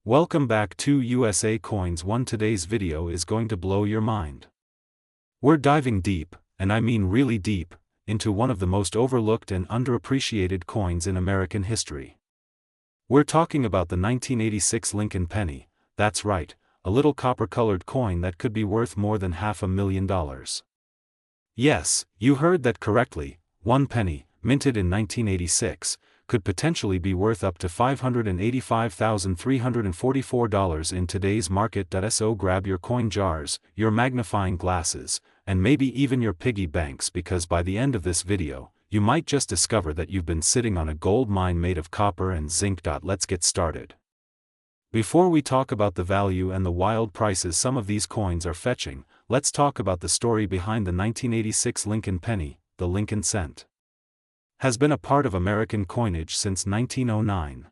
Welcome back to USA COINS1. Today's video is going to blow your mind. We're diving deep, and I mean really deep, into one of the most overlooked and underappreciated coins in American history. We're talking about the 1986 Lincoln penny. That's right, a little copper-colored coin that could be worth more than $500,000. Yes, you heard that correctly. One penny, minted in 1986, could potentially be worth up to $585,344 in today's market. So grab your coin jars, your magnifying glasses, and maybe even your piggy banks, because by the end of this video, you might just discover that you've been sitting on a gold mine made of copper and zinc. Let's get started. Before we talk about the value and the wild prices some of these coins are fetching, let's talk about the story behind the 1986 Lincoln penny. The Lincoln cent has been a part of American coinage since 1909.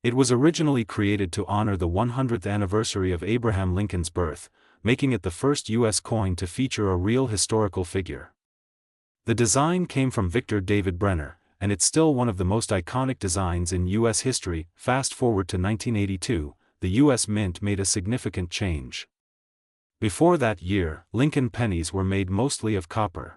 It was originally created to honor the 100th anniversary of Abraham Lincoln's birth, making it the first U.S. coin to feature a real historical figure. The design came from Victor David Brenner, and it's still one of the most iconic designs in U.S. history. Fast forward to 1982, the U.S. Mint made a significant change. Before that year, Lincoln pennies were made mostly of copper.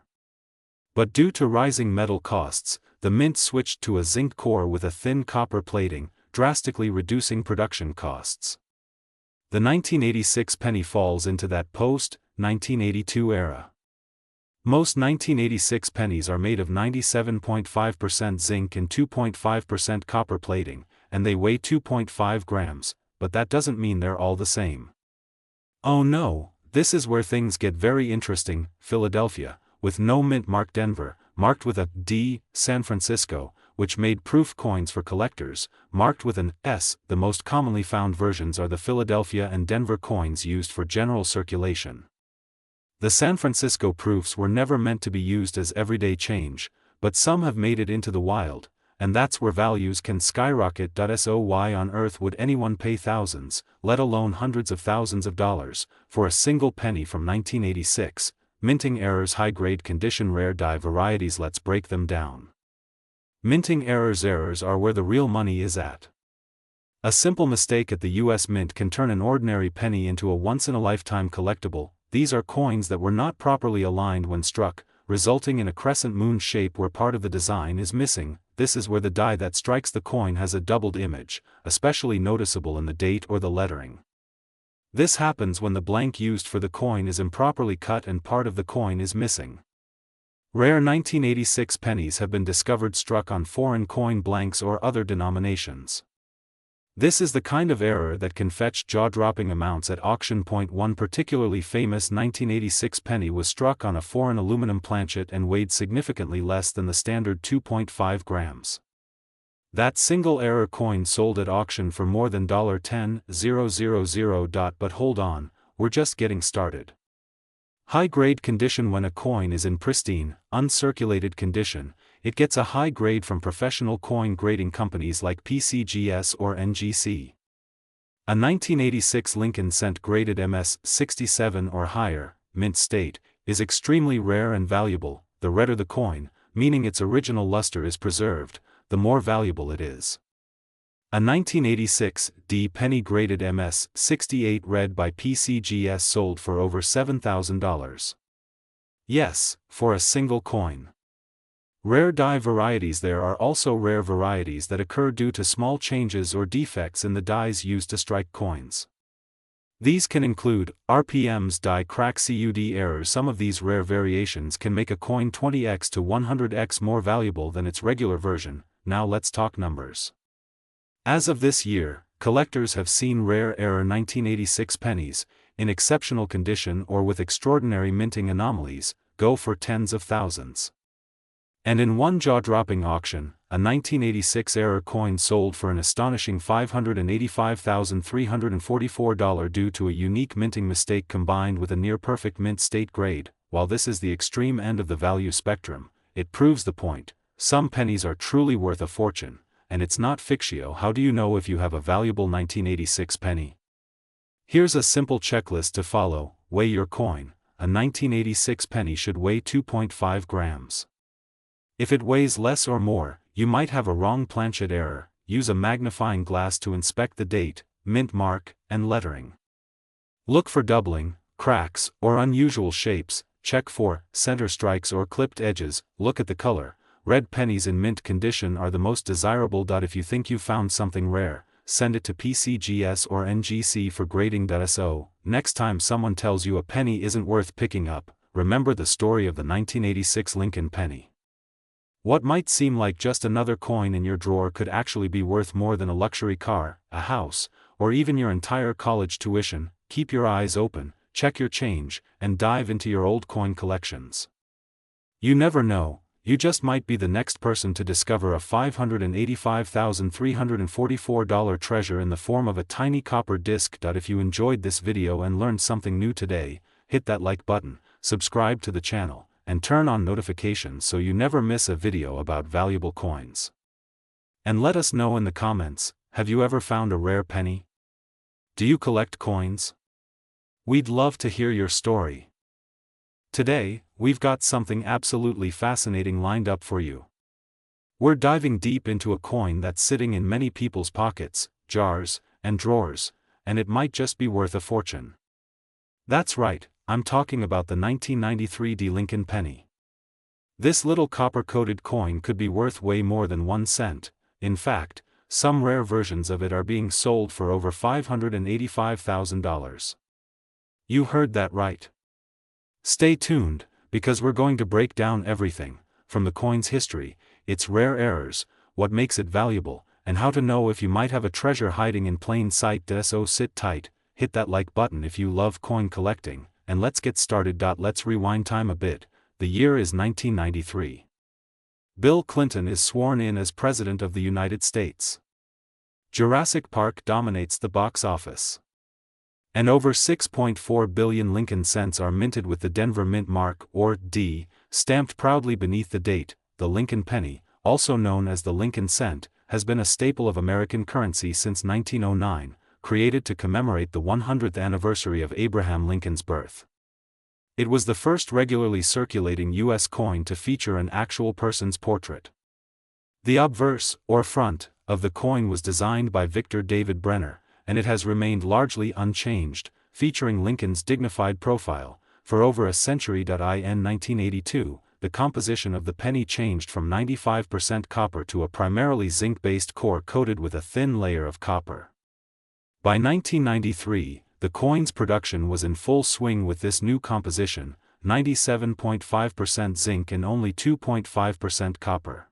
But due to rising metal costs, the mint switched to a zinc core with a thin copper plating, drastically reducing production costs. The 1986 penny falls into that post-1982 era. Most 1986 pennies are made of 97.5% zinc and 2.5% copper plating, and they weigh 2.5 grams, but that doesn't mean they're all the same. Oh no, this is where things get very interesting. Philadelphia, with no mint mark. Denver, marked with a D. San Francisco, which made proof coins for collectors, marked with an S. The most commonly found versions are the Philadelphia and Denver coins used for general circulation. The San Francisco proofs were never meant to be used as everyday change, but some have made it into the wild, and that's where values can skyrocket. So why on earth would anyone pay thousands, let alone hundreds of thousands of dollars, for a single penny from 1986? Minting errors. High-grade condition. Rare die varieties. Let's break them down. Minting errors. Errors are where the real money is at. A simple mistake at the U.S. Mint can turn an ordinary penny into a once-in-a-lifetime collectible. These are coins that were not properly aligned when struck, resulting in a crescent moon shape where part of the design is missing. This is where the die that strikes the coin has a doubled image, especially noticeable in the date or the lettering. This happens when the blank used for the coin is improperly cut and part of the coin is missing. Rare 1986 pennies have been discovered struck on foreign coin blanks or other denominations. This is the kind of error that can fetch jaw-dropping amounts at auction. One particularly famous 1986 penny was struck on a foreign aluminum planchet and weighed significantly less than the standard 2.5 grams. That single error coin sold at auction for more than $10,000. But hold on, we're just getting started. High-grade condition. When a coin is in pristine, uncirculated condition, it gets a high grade from professional coin grading companies like PCGS or NGC. A 1986 Lincoln cent graded MS 67 or higher, mint state, is extremely rare and valuable. The redder the coin, meaning its original luster is preserved, the more valuable it is. A 1986 D penny graded MS 68 red by PCGS sold for over $7,000. Yes, for a single coin. Rare die varieties. There are also rare varieties that occur due to small changes or defects in the dies used to strike coins. These can include RPMs, die crack, CUD errors. Some of these rare variations can make a coin 20x to 100x more valuable than its regular version. Now let's talk numbers. As of this year, collectors have seen rare error 1986 pennies, in exceptional condition or with extraordinary minting anomalies, go for tens of thousands. And in one jaw-dropping auction, a 1986 error coin sold for an astonishing $585,344 due to a unique minting mistake combined with a near-perfect mint state grade. While this is the extreme end of the value spectrum, it proves the point. Some pennies are truly worth a fortune, and it's not fictio. How do you know if you have a valuable 1986 penny? Here's a simple checklist to follow. Weigh your coin. A 1986 penny should weigh 2.5 grams. If it weighs less or more, you might have a wrong planchet error. Use a magnifying glass to inspect the date, mint mark, and lettering. Look for doubling, cracks, or unusual shapes. Check for center strikes or clipped edges. Look at the color. Red pennies in mint condition are the most desirable. If you think you found something rare, send it to PCGS or NGC for grading.so. Next time someone tells you a penny isn't worth picking up, remember the story of the 1986 Lincoln penny. What might seem like just another coin in your drawer could actually be worth more than a luxury car, a house, or even your entire college tuition. Keep your eyes open, check your change, and dive into your old coin collections. You never know, you just might be the next person to discover a $585,344 treasure in the form of a tiny copper disc. If you enjoyed this video and learned something new today, hit that like button, subscribe to the channel, and turn on notifications so you never miss a video about valuable coins. And let us know in the comments, have you ever found a rare penny? Do you collect coins? We'd love to hear your story. Today, we've got something absolutely fascinating lined up for you. We're diving deep into a coin that's sitting in many people's pockets, jars, and drawers, and it might just be worth a fortune. That's right, I'm talking about the 1993 Lincoln penny. This little copper-coated coin could be worth way more than 1 cent. In fact, some rare versions of it are being sold for over $585,000. You heard that right. Stay tuned, because we're going to break down everything, from the coin's history, its rare errors, what makes it valuable, and how to know if you might have a treasure hiding in plain sight. So sit tight, hit that like button if you love coin collecting, and let's get started. Let's rewind time a bit. The year is 1993. Bill Clinton is sworn in as President of the United States. Jurassic Park dominates the box office. And over 6.4 billion Lincoln cents are minted with the Denver Mint mark, or D, stamped proudly beneath the date. The Lincoln penny, also known as the Lincoln cent, has been a staple of American currency since 1909, created to commemorate the 100th anniversary of Abraham Lincoln's birth. It was the first regularly circulating U.S. coin to feature an actual person's portrait. The obverse, or front, of the coin was designed by Victor David Brenner, and it has remained largely unchanged, featuring Lincoln's dignified profile, for over a century. In 1982, the composition of the penny changed from 95% copper to a primarily zinc-based core coated with a thin layer of copper. By 1993, the coin's production was in full swing with this new composition, 97.5% zinc and only 2.5% copper.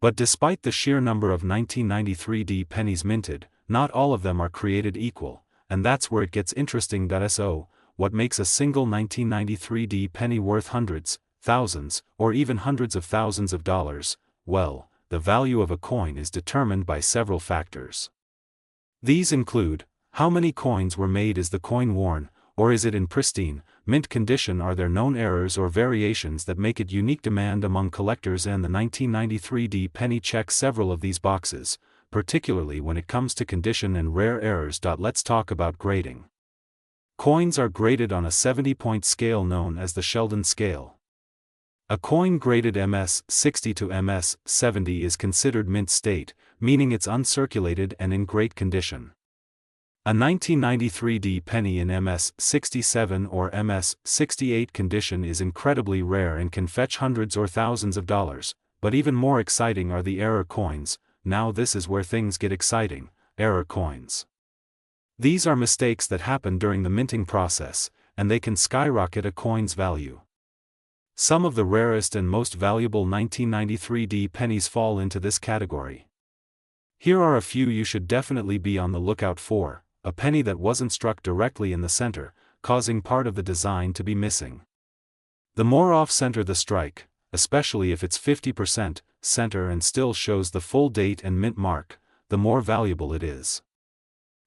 But despite the sheer number of 1993 pennies minted, not all of them are created equal, and that's where it gets interesting. So, what makes a single 1993 penny worth hundreds, thousands, or even hundreds of thousands of dollars? Well, the value of a coin is determined by several factors. These include, how many coins were made? Is the coin worn, or is it in pristine, mint condition? Are there known errors or variations that make it unique? Demand among collectors, and the 1993 penny checks several of these boxes, particularly when it comes to condition and rare errors. Let's talk about grading. Coins are graded on a 70-point scale known as the Sheldon scale. A coin graded MS 60 to MS 70 is considered mint state, meaning it's uncirculated and in great condition. A 1993 penny in MS 67 or MS 68 condition is incredibly rare and can fetch hundreds or thousands of dollars, but even more exciting are the error coins. Now this is where things get exciting, error coins. These are mistakes that happen during the minting process, and they can skyrocket a coin's value. Some of the rarest and most valuable 1993 pennies fall into this category. Here are a few you should definitely be on the lookout for. A penny that wasn't struck directly in the center, causing part of the design to be missing. The more off-center the strike, especially if it's 50% center and still shows the full date and mint mark, the more valuable it is.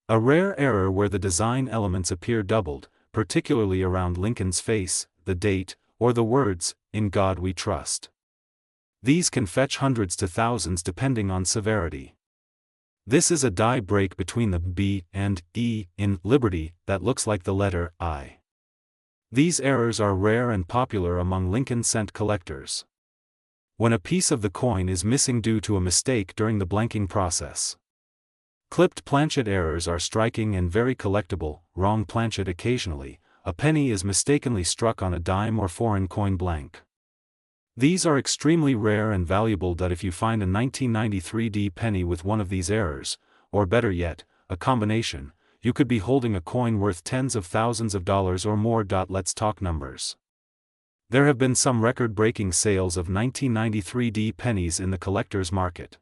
A rare error where the design elements appear doubled, particularly around Lincoln's face, the date, or the words, "In God We Trust." These can fetch hundreds to thousands depending on severity. This is a die break between the B and E in Liberty that looks like the letter I. These errors are rare and popular among Lincoln cent collectors. When a piece of the coin is missing due to a mistake during the blanking process. Clipped planchet errors are striking and very collectible. Wrong planchet occasionally. A penny is mistakenly struck on a dime or foreign coin blank. These are extremely rare and valuable. If you find a 1993 penny with one of these errors, or better yet, a combination, you could be holding a coin worth tens of thousands of dollars or more. Let's talk numbers. There have been some record-breaking sales of 1993 pennies in the collector's market.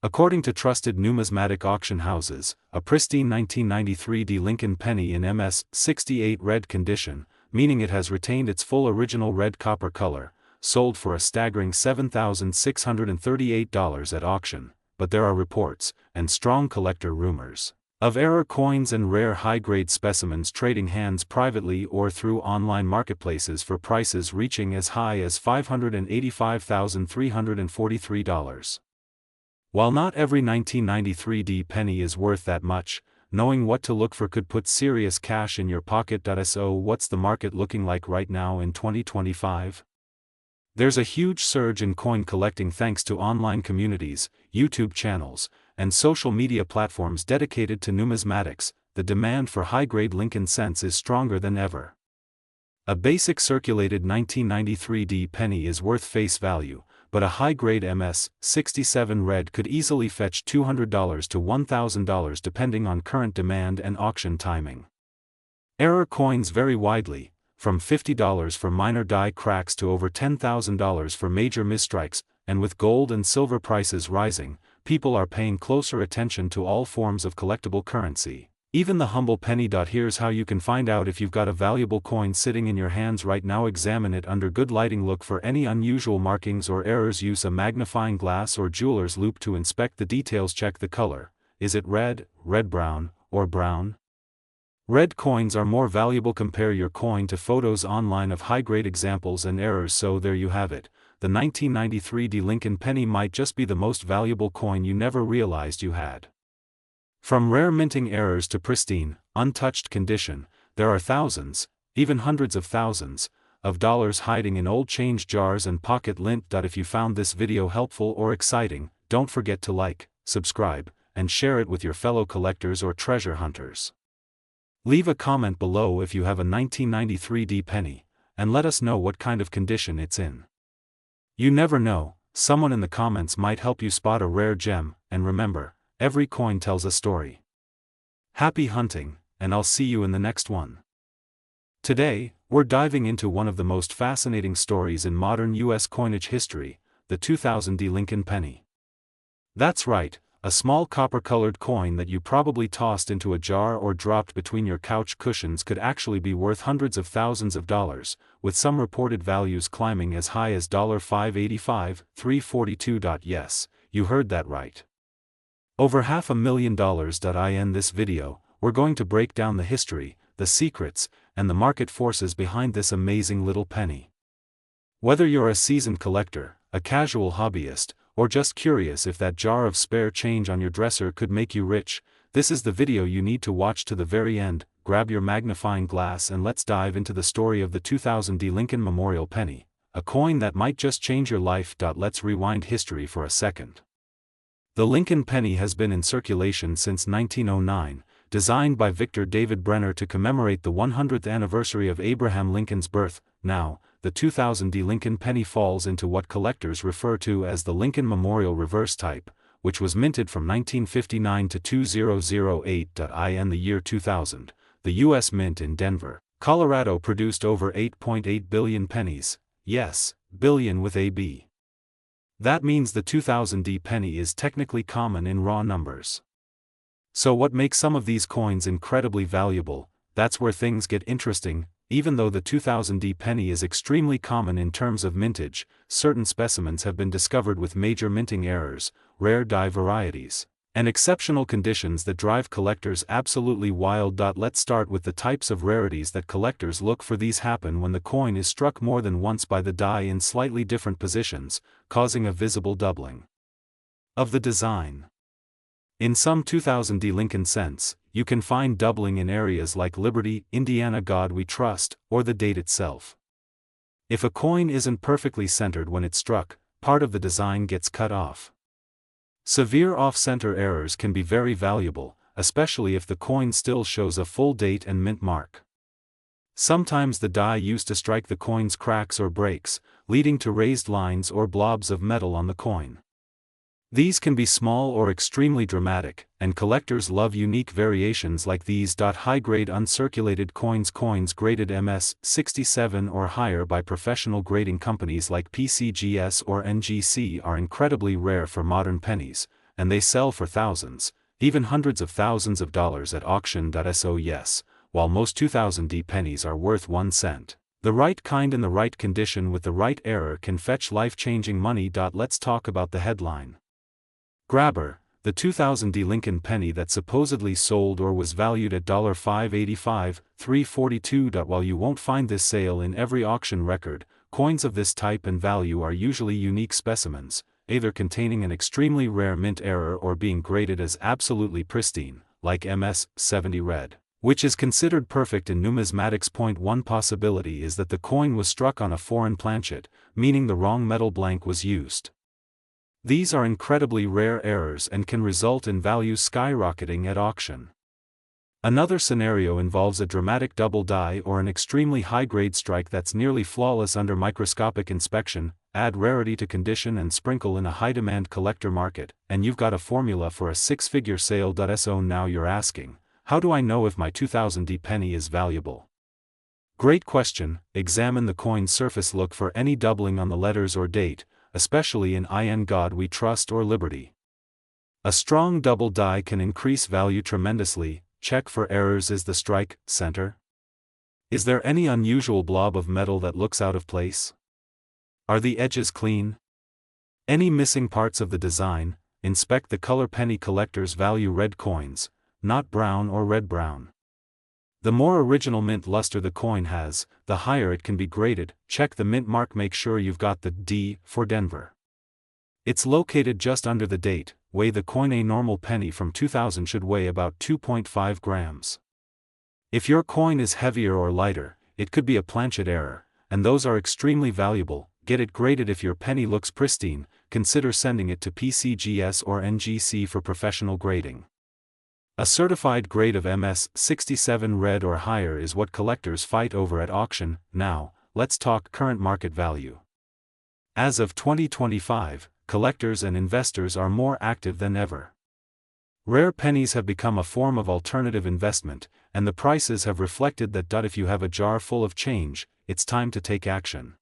According to trusted numismatic auction houses, a pristine 1993 Lincoln penny in MS-68 red condition, meaning it has retained its full original red copper color, sold for a staggering $7,638 at auction, but there are reports, and strong collector rumors, of error coins and rare high-grade specimens trading hands privately or through online marketplaces for prices reaching as high as $585,343. While not every 1993 penny is worth that much, knowing what to look for could put serious cash in your pocket. So what's the market looking like right now in 2025? There's a huge surge in coin collecting thanks to online communities, YouTube channels, and social media platforms dedicated to numismatics. The demand for high-grade Lincoln cents is stronger than ever. A basic circulated 1993 penny is worth face value, but a high-grade MS-67 red could easily fetch $200 to $1,000 depending on current demand and auction timing. Error coins vary widely, from $50 for minor die cracks to over $10,000 for major misstrikes, and with gold and silver prices rising, people are paying closer attention to all forms of collectible currency, even the humble penny. Here's how you can find out if you've got a valuable coin sitting in your hands right now. Examine it under good lighting. Look for any unusual markings or errors. Use a magnifying glass or jeweler's loupe to inspect the details. Check the color. Is it red, red-brown, or brown? Red coins are more valuable. Compare your coin to photos online of high-grade examples and errors. So there you have it. The 1993 Lincoln penny might just be the most valuable coin you never realized you had. From rare minting errors to pristine, untouched condition, there are thousands, even hundreds of thousands, of dollars hiding in old change jars and pocket lint. If you found this video helpful or exciting, don't forget to like, subscribe, and share it with your fellow collectors or treasure hunters. Leave a comment below if you have a 1993 penny, and let us know what kind of condition it's in. You never know, someone in the comments might help you spot a rare gem, and remember, every coin tells a story. Happy hunting, and I'll see you in the next one. Today, we're diving into one of the most fascinating stories in modern U.S. coinage history, the 2000 Lincoln penny. That's right, a small copper-colored coin that you probably tossed into a jar or dropped between your couch cushions could actually be worth hundreds of thousands of dollars, with some reported values climbing as high as $585, $342. Yes, you heard that right. Over $500,000. In this video, we're going to break down the history, the secrets, and the market forces behind this amazing little penny. Whether you're a seasoned collector, a casual hobbyist, or just curious if that jar of spare change on your dresser could make you rich, this is the video you need to watch to the very end. Grab your magnifying glass and let's dive into the story of the 2000 Lincoln Memorial Penny, a coin that might just change your life. Let's rewind history for a second. The Lincoln penny has been in circulation since 1909, designed by Victor David Brenner to commemorate the 100th anniversary of Abraham Lincoln's birth. Now, the 2000 Lincoln penny falls into what collectors refer to as the Lincoln Memorial Reverse type, which was minted from 1959 to 2008. In the year 2000, the U.S. Mint in Denver, Colorado produced over 8.8 billion pennies, yes, billion with a B. That means the 2000 penny is technically common in raw numbers. So what makes some of these coins incredibly valuable? That's where things get interesting. Even though the 2000 penny is extremely common in terms of mintage, certain specimens have been discovered with major minting errors, rare die varieties, and exceptional conditions that drive collectors absolutely wild. Let's start with the types of rarities that collectors look for. These happen when the coin is struck more than once by the die in slightly different positions, causing a visible doubling of the design. In some 2000 Lincoln cents, you can find doubling in areas like Liberty, Indiana, God We Trust, or the date itself. If a coin isn't perfectly centered when it's struck, part of the design gets cut off. Severe off-center errors can be very valuable, especially if the coin still shows a full date and mint mark. Sometimes the die used to strike the coins cracks or breaks, leading to raised lines or blobs of metal on the coin. These can be small or extremely dramatic, and collectors love unique variations like these. High-grade uncirculated coins graded MS-67 or higher by professional grading companies like PCGS or NGC are incredibly rare for modern pennies, and they sell for thousands, even hundreds of thousands of dollars at auction. So yes, while most 2000D pennies are worth 1 cent, the right kind in the right condition with the right error can fetch life-changing money. Let's talk about the headline. Grabber, the 2000D Lincoln penny that supposedly sold or was valued at $585, $342. While you won't find this sale in every auction record, coins of this type and value are usually unique specimens, either containing an extremely rare mint error or being graded as absolutely pristine, like MS-70 red, which is considered perfect in numismatics. One possibility is that the coin was struck on a foreign planchet, meaning the wrong metal blank was used. These are incredibly rare errors and can result in values skyrocketing at auction. Another scenario involves a dramatic double die or an extremely high-grade strike that's nearly flawless under microscopic inspection. Add rarity to condition and sprinkle in a high-demand collector market, and you've got a formula for a six-figure sale. So now you're asking, how do I know if my 2000D penny is valuable? Great question. Examine the coin's surface. Look for any doubling on the letters or date, especially in God We Trust or Liberty. A strong double die can increase value tremendously. Check for errors. Is the strike center? Is there any unusual blob of metal that looks out of place? Are the edges clean? Any missing parts of the design? Inspect the color. Penny collectors value red coins, not brown or red-brown. The more original mint luster the coin has, the higher it can be graded. Check the mint mark. Make sure you've got the D for Denver. It's located just under the date. Weigh the coin. A normal penny from 2000 should weigh about 2.5 grams. If your coin is heavier or lighter, it could be a planchet error, and those are extremely valuable. Get it graded. If your penny looks pristine, consider sending it to PCGS or NGC for professional grading. A certified grade of MS-67 red or higher is what collectors fight over at auction. Now, let's talk current market value. As of 2025, collectors and investors are more active than ever. Rare pennies have become a form of alternative investment, and the prices have reflected that. If you have a jar full of change, it's time to take action.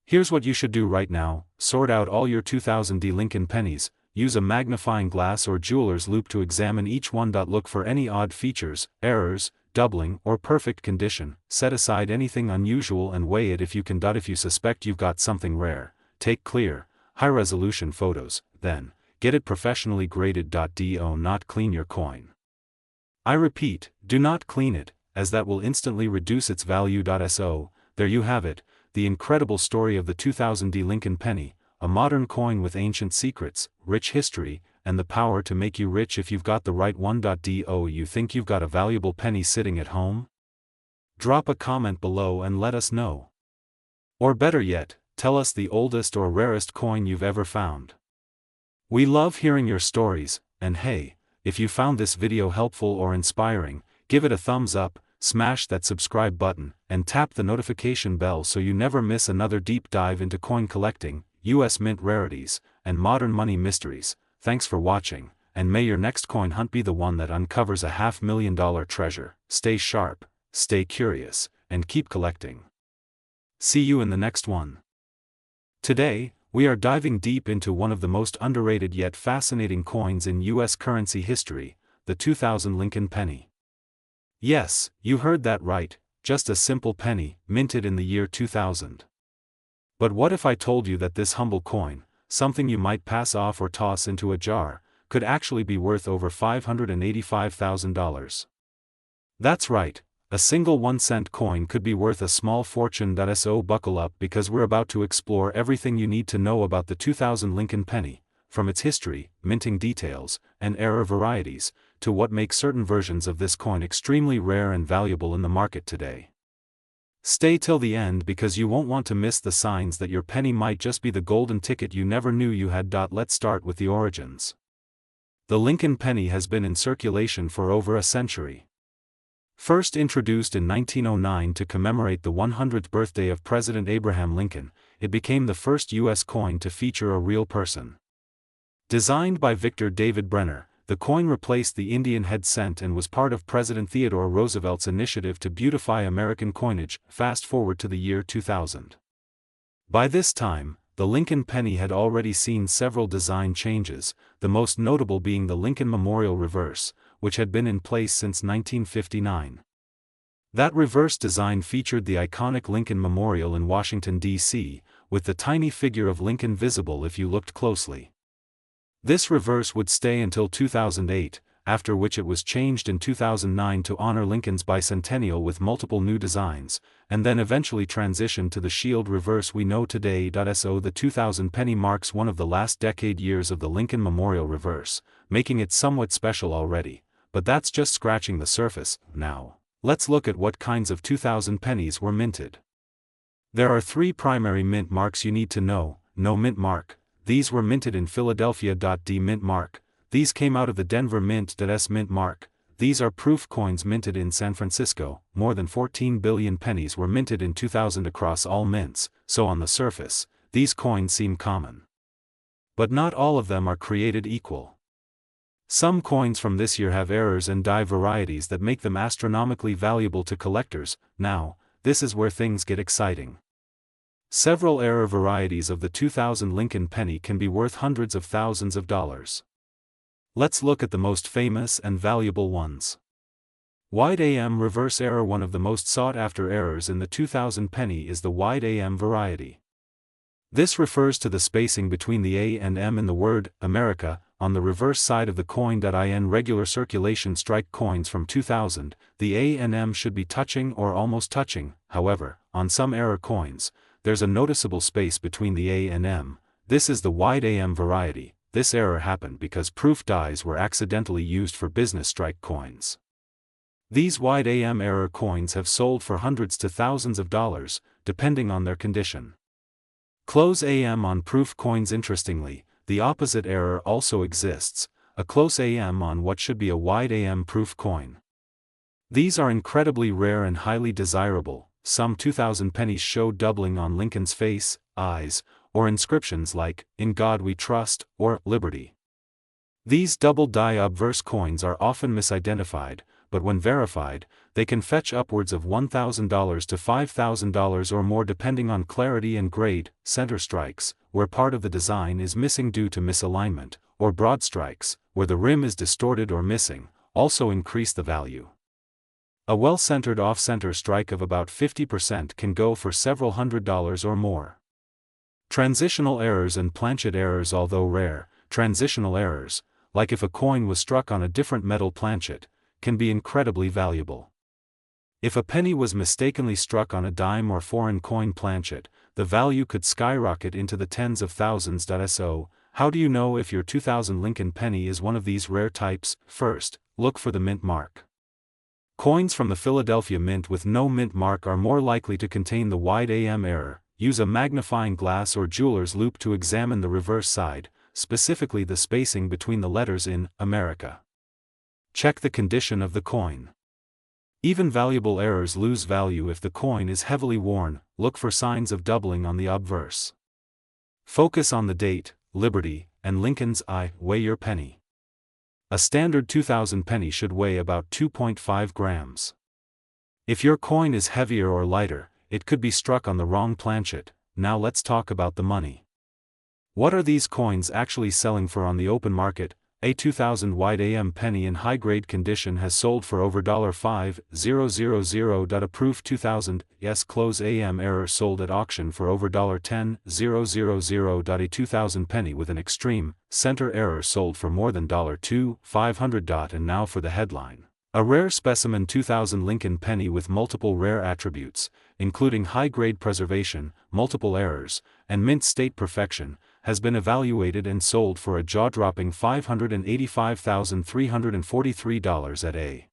Here's what you should do right now: sort out all your 2000D Lincoln pennies. Use a magnifying glass or jeweler's loupe to examine each one. Look for any odd features, errors, doubling, or perfect condition. Set aside anything unusual and weigh it if you can. If you suspect you've got something rare, take clear, high-resolution photos, then, get it professionally graded. Do not clean your coin. I repeat, do not clean it, as that will instantly reduce its value. So, there you have it, the incredible story of the 2000D Lincoln penny. A modern coin with ancient secrets, rich history, and the power to make you rich if you've got the right one. Do you think you've got a valuable penny sitting at home? Drop a comment below and let us know. Or better yet, tell us the oldest or rarest coin you've ever found. We love hearing your stories, and hey, if you found this video helpful or inspiring, give it a thumbs up, smash that subscribe button, and tap the notification bell so you never miss another deep dive into coin collecting, US mint rarities, and modern money mysteries. Thanks for watching, and may your next coin hunt be the one that uncovers a $500,000 treasure. Stay sharp, stay curious, and keep collecting. See you in the next one. Today, we are diving deep into one of the most underrated yet fascinating coins in US currency history, the 2000 Lincoln penny. Yes, you heard that right, just a simple penny, minted in the year 2000. But what if I told you that this humble coin, something you might pass off or toss into a jar, could actually be worth over $585,000? That's right, a single 1-cent coin could be worth a small fortune. So buckle up, because we're about to explore everything you need to know about the 2000 Lincoln penny, from its history, minting details, and error varieties, to what makes certain versions of this coin extremely rare and valuable in the market today. Stay till the end, because you won't want to miss the signs that your penny might just be the golden ticket you never knew you had. Let's start with the origins. The Lincoln penny has been in circulation for over a century. First introduced in 1909 to commemorate the 100th birthday of President Abraham Lincoln, it became the first U.S. coin to feature a real person. Designed by Victor David Brenner, the coin replaced the Indian head cent and was part of President Theodore Roosevelt's initiative to beautify American coinage. Fast forward to the year 2000. By this time, the Lincoln penny had already seen several design changes, the most notable being the Lincoln Memorial reverse, which had been in place since 1959. That reverse design featured the iconic Lincoln Memorial in Washington, D.C., with the tiny figure of Lincoln visible if you looked closely. This reverse would stay until 2008, after which it was changed in 2009 to honor Lincoln's bicentennial with multiple new designs, and then eventually transitioned to the shield reverse we know today. So the 2000 penny marks one of the last decade years of the Lincoln Memorial reverse, making it somewhat special already, but that's just scratching the surface. Now, let's look at what kinds of 2000 pennies were minted. There are three primary mint marks you need to know. No mint mark. These were minted in Philadelphia. D mint mark. These came out of the Denver Mint. S mint mark. These are proof coins minted in San Francisco. More than 14 billion pennies were minted in 2000 across all mints, so on the surface, these coins seem common. But not all of them are created equal. Some coins from this year have errors and die varieties that make them astronomically valuable to collectors. Now, this is where things get exciting. Several error varieties of the 2000 Lincoln penny can be worth hundreds of thousands of dollars. Let's look at the most famous and valuable ones. Wide AM reverse error. One of the most sought-after errors in the 2000 penny is the wide AM variety. This refers to the spacing between the A and M in the word America on the reverse side of the coin. In regular circulation strike coins from 2000, the A and M should be touching or almost touching. However, on some error coins, there's a noticeable space between the A and M. This is the wide AM variety. This error happened because proof dies were accidentally used for business strike coins. These wide AM error coins have sold for hundreds to thousands of dollars, depending on their condition. Close AM on proof coins. Interestingly, the opposite error also exists, a close AM on what should be a wide AM proof coin. These are incredibly rare and highly desirable. Some 2000 pennies show doubling on Lincoln's face, eyes, or inscriptions like, "In God We Trust," or "Liberty." These double-die obverse coins are often misidentified, but when verified, they can fetch upwards of $1,000 to $5,000 or more depending on clarity and grade. Center strikes, where part of the design is missing due to misalignment, or broad strikes, where the rim is distorted or missing, also increase the value. A well-centered off-center strike of about 50% can go for several $100s or more. Transitional errors and planchet errors. Although rare, transitional errors, like if a coin was struck on a different metal planchet, can be incredibly valuable. If a penny was mistakenly struck on a dime or foreign coin planchet, the value could skyrocket into the tens of thousands. So, how do you know if your 2000 Lincoln penny is one of these rare types? First, look for the mint mark. Coins from the Philadelphia Mint with no mint mark are more likely to contain the wide AM error. Use a magnifying glass or jeweler's loupe to examine the reverse side, specifically the spacing between the letters in America. Check the condition of the coin. Even valuable errors lose value if the coin is heavily worn. Look for signs of doubling on the obverse. Focus on the date, Liberty, and Lincoln's eye. Weigh your penny. A standard 2000 penny should weigh about 2.5 grams. If your coin is heavier or lighter, it could be struck on the wrong planchet. Now let's talk about the money. What are these coins actually selling for on the open market? A 2000 wide AM penny in high-grade condition has sold for over $5,000. A proof 2000 S close AM error sold at auction for over $10,000. A 2000 penny with an extreme center error sold for more than $2,500. And now for the headline. A rare specimen 2000 Lincoln penny with multiple rare attributes, including high-grade preservation, multiple errors, and mint state perfection, has been evaluated and sold for a jaw-dropping $585,343 at a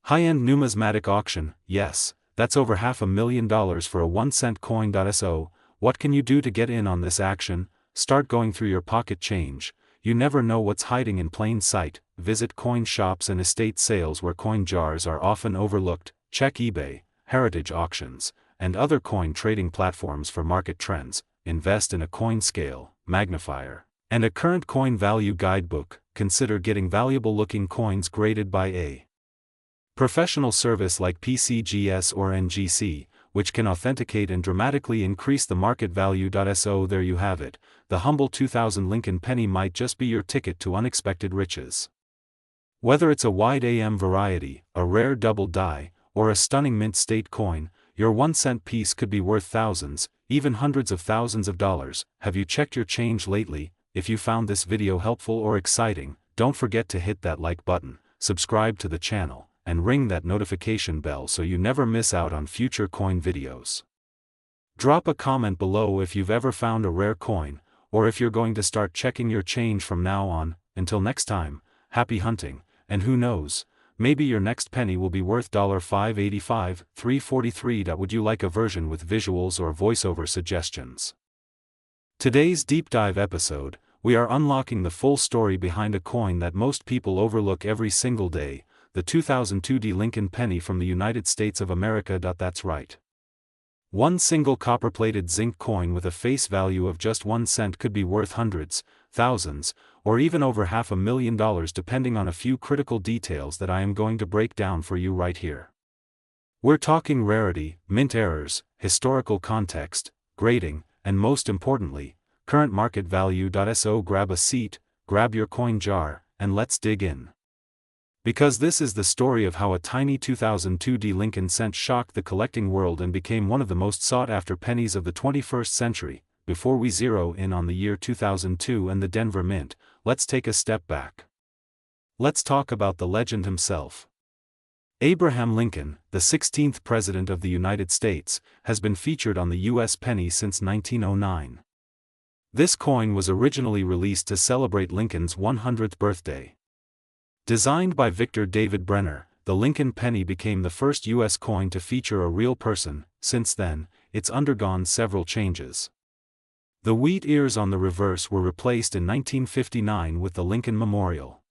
high-end numismatic auction. Yes, that's over $500,000 for a 1-cent coin. So, what can you do to get in on this action? Start going through your pocket change. you never know what's hiding in plain sight. Visit coin shops and estate sales where coin jars are often overlooked. Check eBay, heritage auctions, and other coin trading platforms for market trends. Invest in a coin scale, magnifier, and a current coin value guidebook. Consider getting valuable-looking coins graded by a professional service like PCGS or NGC, which can authenticate and dramatically increase the market value. So there you have it. The humble 2000 Lincoln penny might just be your ticket to unexpected riches. Whether it's a wide AM variety, a rare double die, or a stunning mint state coin, your 1-cent piece could be worth thousands, even hundreds of thousands of dollars. Have you checked your change lately? If you found this video helpful or exciting, don't forget to hit that like button, subscribe to the channel, and ring that notification bell so you never miss out on future coin videos. Drop a comment below if you've ever found a rare coin, or if you're going to start checking your change from now on. Until next time, happy hunting, and who knows, maybe your next penny will be worth $585, $343. Would you like a version with visuals or voiceover suggestions? Today's deep dive episode, we are unlocking the full story behind a coin that most people overlook every single day, the 2002 Lincoln penny from the United States of America. That's right. One single copper-plated zinc coin with a face value of just 1 cent could be worth hundreds, thousands, or even over $500,000 depending on a few critical details that I am going to break down for you right here. We're talking rarity, mint errors, historical context, grading, and most importantly, current market value. So grab a seat, grab your coin jar, and let's dig in. Because this is the story of how a tiny 2002 Lincoln cent shocked the collecting world and became one of the most sought-after pennies of the 21st century. Before we zero in on the year 2002 and the Denver Mint, let's take a step back. Let's talk about the legend himself. Abraham Lincoln, the 16th President of the United States, has been featured on the U.S. penny since 1909. This coin was originally released to celebrate Lincoln's 100th birthday. Designed by Victor David Brenner, the Lincoln penny became the first U.S. coin to feature a real person. Since then, it's undergone several changes. The wheat ears on the reverse were replaced in 1959 with the Lincoln Memorial.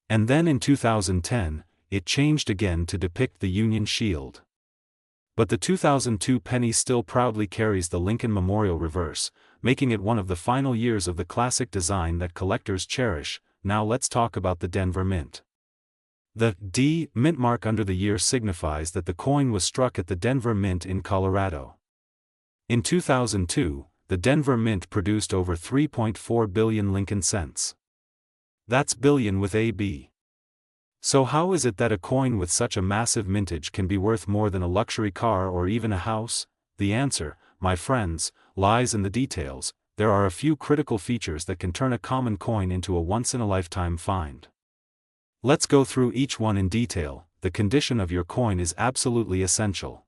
And then in 2010, it changed again to depict the Union Shield. But the 2002 penny still proudly carries the Lincoln Memorial reverse, making it one of the final years of the classic design that collectors cherish. Now let's talk about the Denver Mint. The D mint mark under the year signifies that the coin was struck at the Denver Mint in Colorado. In 2002, the Denver Mint produced over 3.4 billion Lincoln cents. That's billion with a B. So how is it that a coin with such a massive mintage can be worth more than a luxury car or even a house? The answer, my friends, lies in the details. There are a few critical features that can turn a common coin into a once-in-a-lifetime find. Let's go through each one in detail. The condition of your coin is absolutely essential.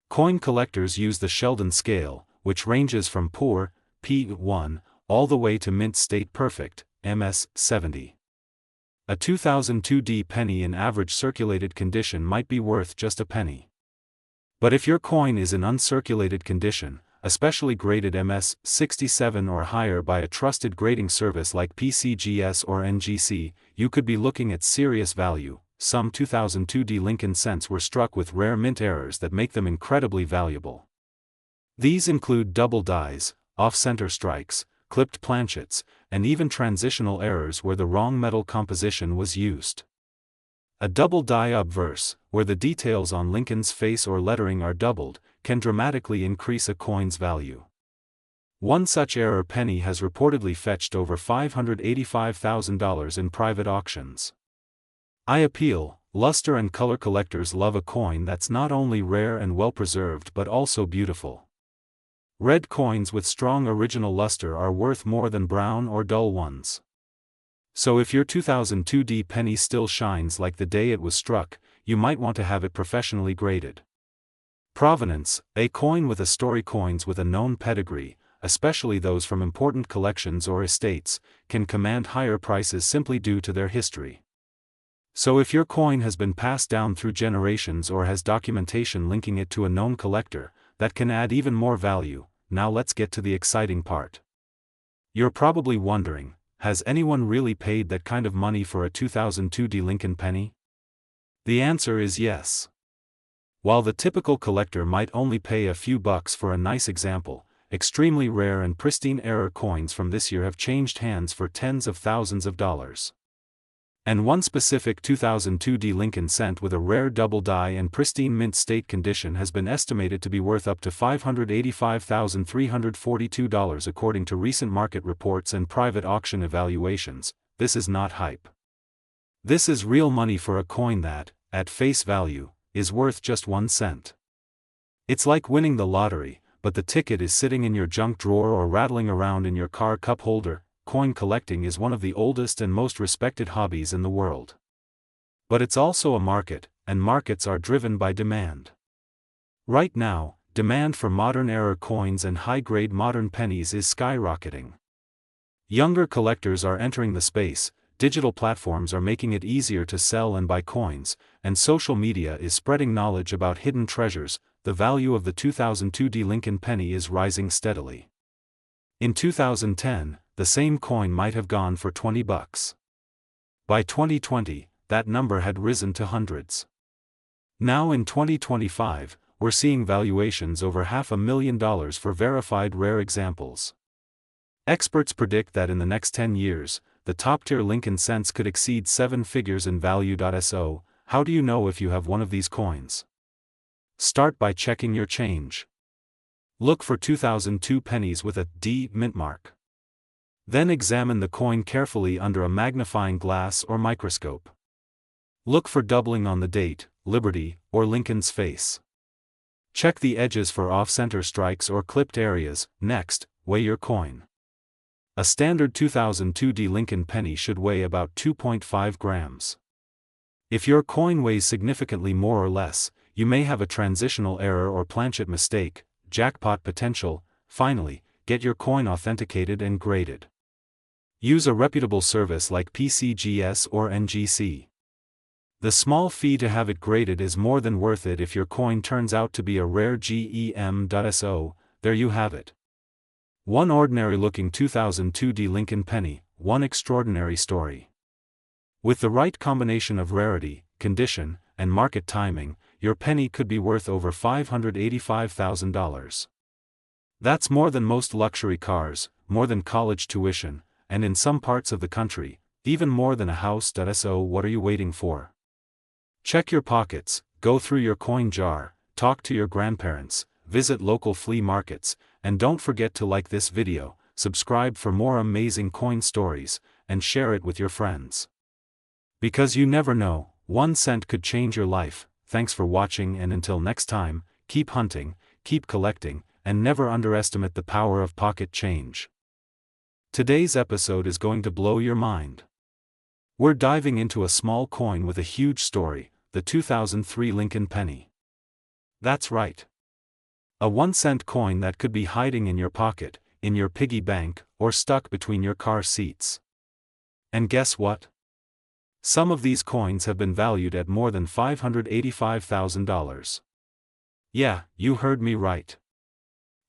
Coin collectors use the Sheldon scale, which ranges from poor, P1, all the way to mint state perfect, MS 70. A 2002 penny in average circulated condition might be worth just a penny. But if your coin is in uncirculated condition, especially graded MS 67 or higher by a trusted grading service like PCGS or NGC, you could be looking at serious value. Some 2002 Lincoln cents were struck with rare mint errors that make them incredibly valuable. These include double dies, off-center strikes, clipped planchets, and even transitional errors where the wrong metal composition was used. A double die obverse, where the details on Lincoln's face or lettering are doubled, can dramatically increase a coin's value. One such error penny has reportedly fetched over $585,000 in private auctions. I appeal, luster and color collectors love a coin that's not only rare and well-preserved but also beautiful. Red coins with strong original luster are worth more than brown or dull ones. So if your 2002 penny still shines like the day it was struck, you might want to have it professionally graded. Provenance: a coin with a story. Coins with a known pedigree, especially those from important collections or estates, can command higher prices simply due to their history. So if your coin has been passed down through generations or has documentation linking it to a known collector, that can add even more value. Now let's get to the exciting part. You're probably wondering, has anyone really paid that kind of money for a 2002 Lincoln penny? The answer is yes. While the typical collector might only pay a few bucks for a nice example, extremely rare and pristine error coins from this year have changed hands for tens of thousands of dollars. And one specific 2002 Lincoln cent with a rare double die and pristine mint state condition has been estimated to be worth up to $585,342 according to recent market reports and private auction evaluations. This is not hype. This is real money for a coin that, at face value, is worth just 1 cent. It's like winning the lottery, but the ticket is sitting in your junk drawer or rattling around in your car cup holder. Coin collecting is one of the oldest and most respected hobbies in the world. But it's also a market, and markets are driven by demand. Right now, demand for modern error coins and high-grade modern pennies is skyrocketing. Younger collectors are entering the space, digital platforms are making it easier to sell and buy coins, and social media is spreading knowledge about hidden treasures. The value of the 2002 Lincoln penny is rising steadily. In 2010, the same coin might have gone for 20 bucks. By 2020, that number had risen to hundreds. Now in 2025, we're seeing valuations over $500,000 for verified rare examples. Experts predict that in the next 10 years, the top-tier Lincoln cents could exceed 7 figures in value. So, how do you know if you have one of these coins? Start by checking your change. Look for 2002 pennies with a D mint mark. Then examine the coin carefully under a magnifying glass or microscope. Look for doubling on the date, Liberty, or Lincoln's face. Check the edges for off-center strikes or clipped areas. Next, weigh your coin. A standard 2002 Lincoln penny should weigh about 2.5 grams. If your coin weighs significantly more or less, you may have a transitional error or planchet mistake. Jackpot potential. Finally, get your coin authenticated and graded. Use a reputable service like PCGS or NGC. The small fee to have it graded is more than worth it if your coin turns out to be a rare gem. So, there you have it. One ordinary-looking 2002 Lincoln penny, one extraordinary story. With the right combination of rarity, condition, and market timing, your penny could be worth over $585,000. That's more than most luxury cars, more than college tuition, and in some parts of the country, even more than a house. So what are you waiting for? Check your pockets, go through your coin jar, talk to your grandparents, visit local flea markets, and don't forget to like this video, subscribe for more amazing coin stories, and share it with your friends. Because you never know, 1 cent could change your life. Thanks for watching, and until next time, keep hunting, keep collecting, and never underestimate the power of pocket change. Today's episode is going to blow your mind. We're diving into a small coin with a huge story, the 2003 Lincoln penny. That's right. A 1 cent coin that could be hiding in your pocket, in your piggy bank, or stuck between your car seats. And guess what? Some of these coins have been valued at more than $585,000. Yeah, you heard me right.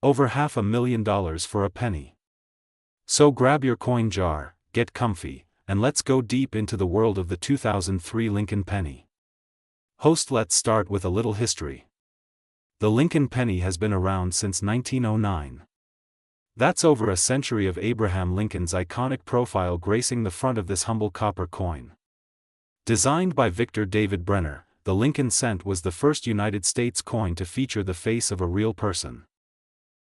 Over $500,000 for a penny. So grab your coin jar, get comfy, and let's go deep into the world of the 2003 Lincoln penny. Host, let's start with a little history. The Lincoln penny has been around since 1909. That's over a century of Abraham Lincoln's iconic profile gracing the front of this humble copper coin. Designed by Victor David Brenner, the Lincoln cent was the first United States coin to feature the face of a real person.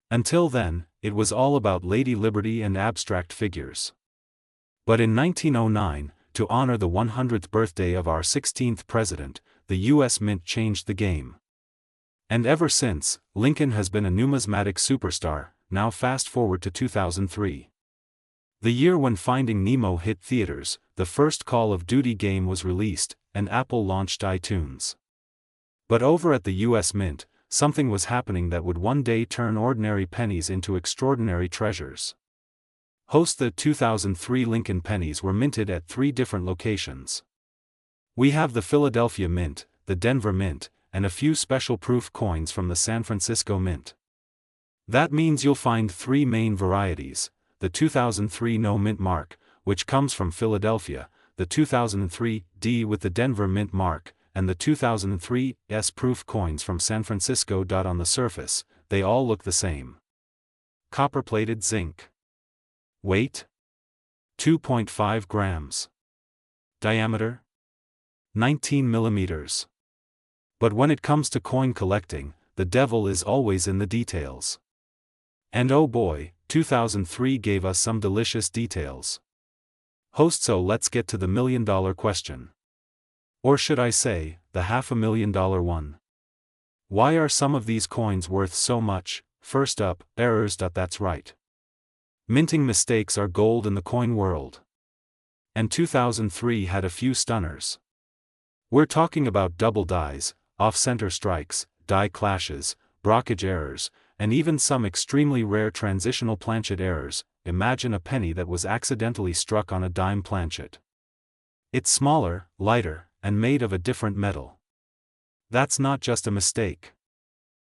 Until then, it was all about Lady Liberty and abstract figures. But in 1909, to honor the 100th birthday of our 16th president, the U.S. Mint changed the game. And ever since, Lincoln has been a numismatic superstar. Now fast forward to 2003. The year when Finding Nemo hit theaters, the first Call of Duty game was released, and Apple launched iTunes. But over at the U.S. Mint, something was happening that would one day turn ordinary pennies into extraordinary treasures. Host, the 2003 Lincoln pennies were minted at 3 different locations. We have the Philadelphia Mint, the Denver Mint, and a few special proof coins from the San Francisco Mint. That means you'll find 3 main varieties: the 2003 no mint mark, which comes from Philadelphia, the 2003 D with the Denver Mint mark, and the 2003 S proof coins from San Francisco. On the surface, they all look the same. Copper-plated zinc. Weight? 2.5 grams. Diameter? 19 millimeters. But when it comes to coin collecting, the devil is always in the details. And oh boy, 2003 gave us some delicious details. So let's get to the million-dollar question. Or should I say, the $500,000 one. Why are some of these coins worth so much? First up, errors. That's right. Minting mistakes are gold in the coin world. And 2003 had a few stunners. We're talking about double dies, off-center strikes, die clashes, blockage errors, and even some extremely rare transitional planchet errors. Imagine a penny that was accidentally struck on a dime planchet. It's smaller, lighter, and made of a different metal. That's not just a mistake.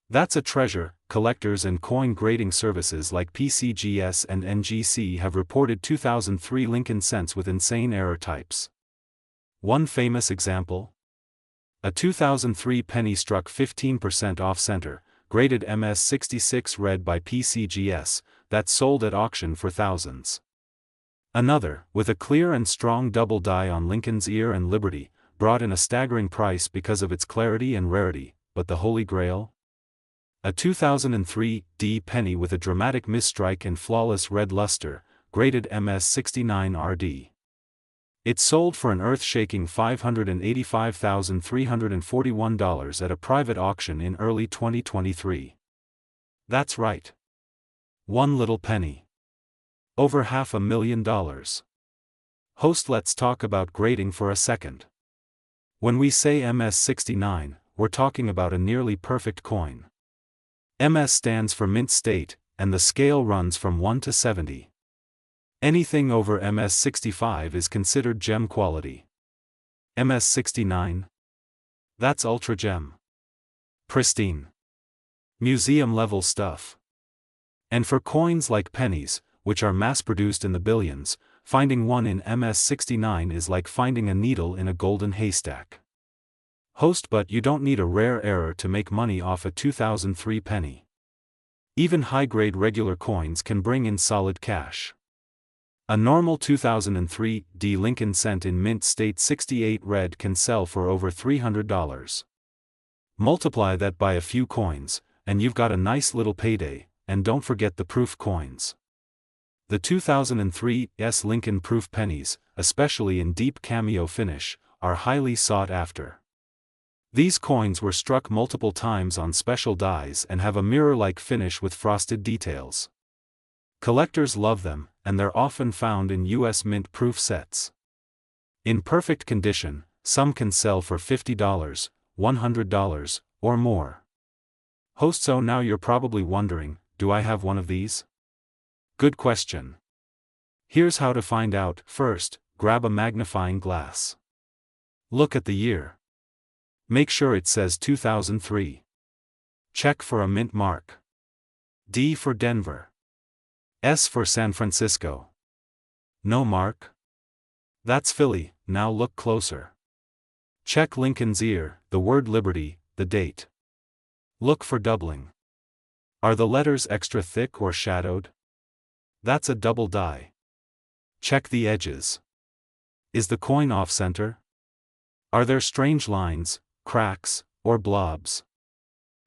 That's a treasure. Collectors and coin grading services like PCGS and NGC have reported 2003 Lincoln cents with insane error types. One famous example? A 2003 penny struck 15% off-center, graded MS66 red by PCGS, that sold at auction for thousands. Another, with a clear and strong double die on Lincoln's ear and Liberty, brought in a staggering price because of its clarity and rarity. But the Holy Grail? A 2003 D penny with a dramatic misstrike and flawless red luster, graded MS69 RD. It sold for an earth-shaking $585,341 at a private auction in early 2023. That's right. One little penny. Over $500,000. Let's talk about grading for a second. When we say MS69, we're talking about a nearly perfect coin. MS stands for mint state, and the scale runs from 1 to 70. Anything over MS65 is considered gem quality. MS69? That's ultra gem. Pristine. Museum-level stuff. And for coins like pennies, which are mass-produced in the billions, finding one in MS69 is like finding a needle in a golden haystack. But you don't need a rare error to make money off a 2003 penny. Even high-grade regular coins can bring in solid cash. A normal 2003 D Lincoln cent in mint state 68 red can sell for over $300. Multiply that by a few coins, and you've got a nice little payday. And don't forget the proof coins. The 2003 S Lincoln proof pennies, especially in deep cameo finish, are highly sought after. These coins were struck multiple times on special dies and have a mirror-like finish with frosted details. Collectors love them, and they're often found in US Mint proof sets. In perfect condition, some can sell for $50, $100, or more. So now you're probably wondering, do I have one of these? Good question. Here's how to find out. First, grab a magnifying glass. Look at the year. Make sure it says 2003. Check for a mint mark. D for Denver. S for San Francisco. No mark? That's Philly. Now look closer. Check Lincoln's ear, the word Liberty, the date. Look for doubling. Are the letters extra thick or shadowed? That's a double die. Check the edges. Is the coin off-center? Are there strange lines, cracks, or blobs?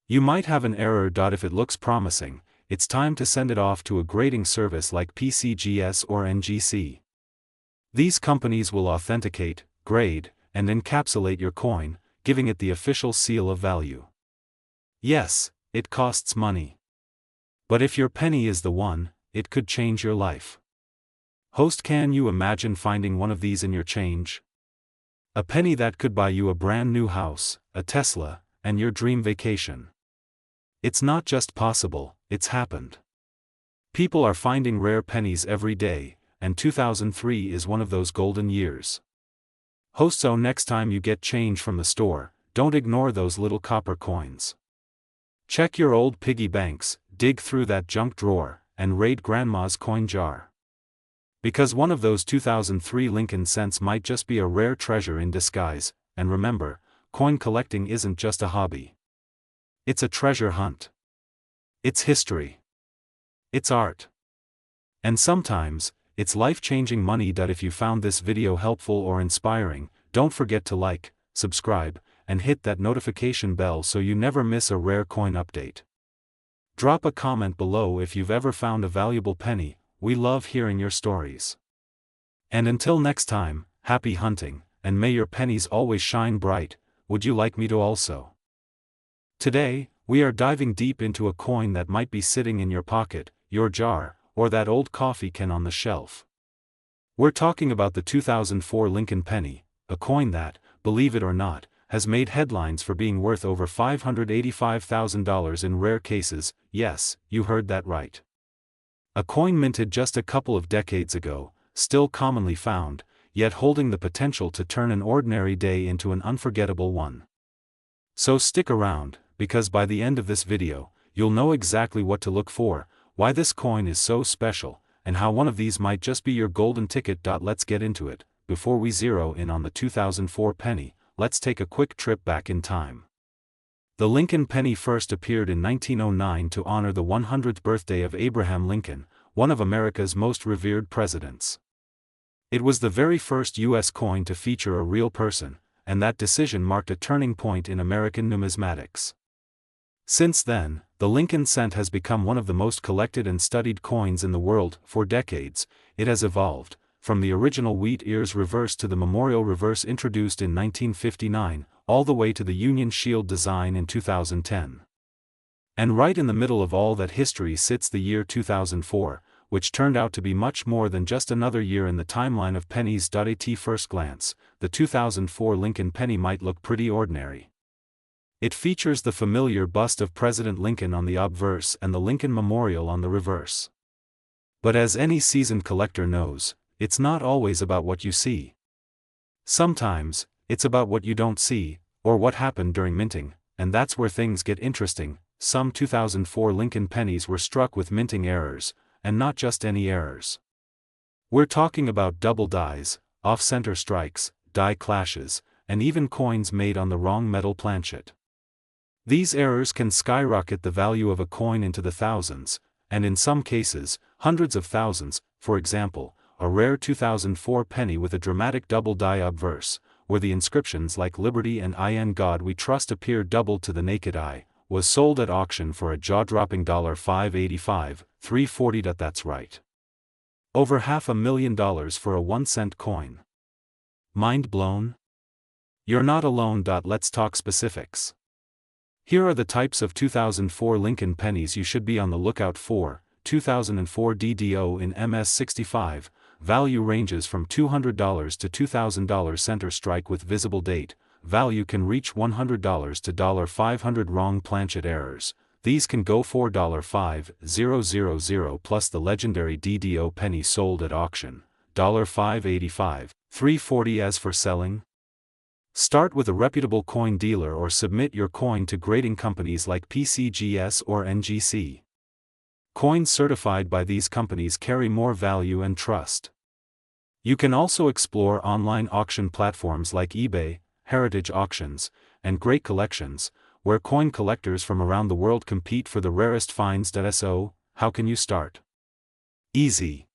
You might have an error. If it looks promising, it's time to send it off to a grading service like PCGS or NGC. These companies will authenticate, grade, and encapsulate your coin, giving it the official seal of value. Yes, it costs money. But if your penny is the one, it could change your life. Can you imagine finding one of these in your change? A penny that could buy you a brand new house, a Tesla, and your dream vacation. It's not just possible, it's happened. People are finding rare pennies every day, and 2003 is one of those golden years. So next time you get change from the store, don't ignore those little copper coins. Check your old piggy banks, dig through that junk drawer, and raid Grandma's coin jar. Because one of those 2003 Lincoln cents might just be a rare treasure in disguise. And remember, coin collecting isn't just a hobby. It's a treasure hunt. It's history. It's art. And sometimes, it's life-changing money. If you found this video helpful or inspiring, don't forget to like, subscribe, and hit that notification bell so you never miss a rare coin update. Drop a comment below if you've ever found a valuable penny. We love hearing your stories. And until next time, happy hunting, and may your pennies always shine bright. Would you like me to also? Today, we are diving deep into a coin that might be sitting in your pocket, your jar, or that old coffee can on the shelf. We're talking about the 2004 Lincoln penny, a coin that, believe it or not, has made headlines for being worth over $585,000 in rare cases. Yes, you heard that right. A coin minted just a couple of decades ago, still commonly found, yet holding the potential to turn an ordinary day into an unforgettable one. So stick around, because by the end of this video, you'll know exactly what to look for, why this coin is so special, and how one of these might just be your golden ticket. Let's get into it. Before we zero in on the 2004 penny, let's take a quick trip back in time. The Lincoln penny first appeared in 1909 to honor the 100th birthday of Abraham Lincoln, one of America's most revered presidents. It was the very first U.S. coin to feature a real person, and that decision marked a turning point in American numismatics. Since then, the Lincoln cent has become one of the most collected and studied coins in the world. For decades, it has evolved, from the original wheat ears reverse to the memorial reverse introduced in 1959, all the way to the Union Shield design in 2010. And right in the middle of all that history sits the year 2004, which turned out to be much more than just another year in the timeline of pennies. At first glance, the 2004 Lincoln penny might look pretty ordinary. It features the familiar bust of President Lincoln on the obverse and the Lincoln Memorial on the reverse. But as any seasoned collector knows, it's not always about what you see. Sometimes, it's about what you don't see, or what happened during minting, and that's where things get interesting. Some 2004 Lincoln pennies were struck with minting errors, and not just any errors. We're talking about double dies, off-center strikes, die clashes, and even coins made on the wrong metal planchet. These errors can skyrocket the value of a coin into the thousands, and in some cases, hundreds of thousands. For example, a rare 2004 penny with a dramatic double die obverse, where the inscriptions like Liberty and In God We Trust appear doubled to the naked eye, was sold at auction for a jaw-dropping $585, $340. That's right. Over $500,000 for a 1-cent coin. Mind blown? You're not alone. Let's talk specifics. Here are the types of 2004 Lincoln pennies you should be on the lookout for. 2004 DDO in MS65, value ranges from $200 to $2,000. Center strike with visible date, value can reach $100 to $500. Wrong planchet errors, these can go for $5,000 plus the legendary DDO penny sold at auction, $585, $340. As for selling, start with a reputable coin dealer or submit your coin to grading companies like PCGS or NGC. Coins certified by these companies carry more value and trust. You can also explore online auction platforms like eBay, Heritage Auctions, and Great Collections, where coin collectors from around the world compete for the rarest finds. So, how can you start? Easy.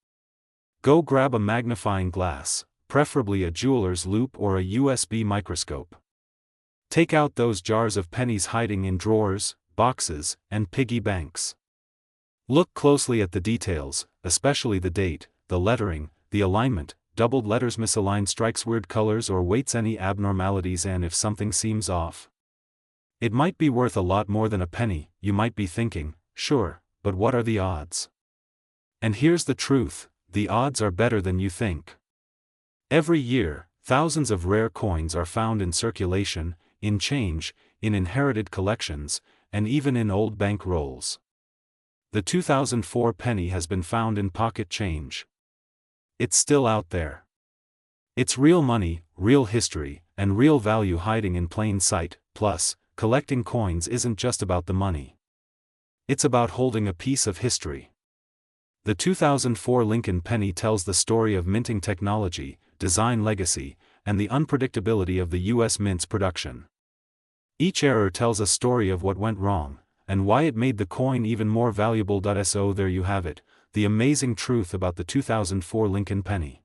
Go grab a magnifying glass, preferably a jeweler's loupe or a USB microscope. Take out those jars of pennies hiding in drawers, boxes, and piggy banks. Look closely at the details, especially the date, the lettering, the alignment, doubled letters, misaligned strikes, weird colors or weights, any abnormalities. And if something seems off, it might be worth a lot more than a penny. You might be thinking, sure, but what are the odds? And here's the truth, the odds are better than you think. Every year, thousands of rare coins are found in circulation, in change, in inherited collections, and even in old bank rolls. The 2004 penny has been found in pocket change. It's still out there. It's real money, real history, and real value hiding in plain sight. Plus, collecting coins isn't just about the money. It's about holding a piece of history. The 2004 Lincoln penny tells the story of minting technology, design legacy, and the unpredictability of the U.S. Mint's production. Each error tells a story of what went wrong, and why it made the coin even more valuable. So there you have it, the amazing truth about the 2004 Lincoln penny.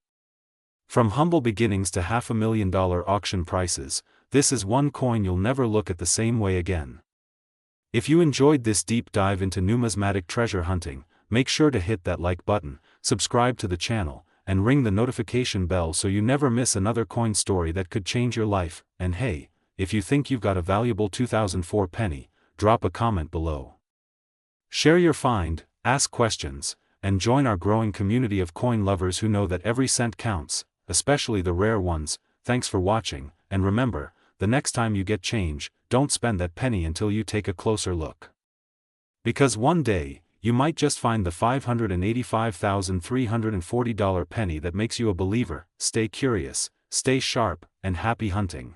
From humble beginnings to $500,000 auction prices, this is one coin you'll never look at the same way again. If you enjoyed this deep dive into numismatic treasure hunting, make sure to hit that like button, subscribe to the channel, and ring the notification bell so you never miss another coin story that could change your life. And hey, if you think you've got a valuable 2004 penny, drop a comment below. Share your find, ask questions, and join our growing community of coin lovers who know that every cent counts, especially the rare ones. Thanks for watching, and remember, the next time you get change, don't spend that penny until you take a closer look. Because one day, you might just find the $585,340 penny that makes you a believer. Stay curious, stay sharp, and happy hunting.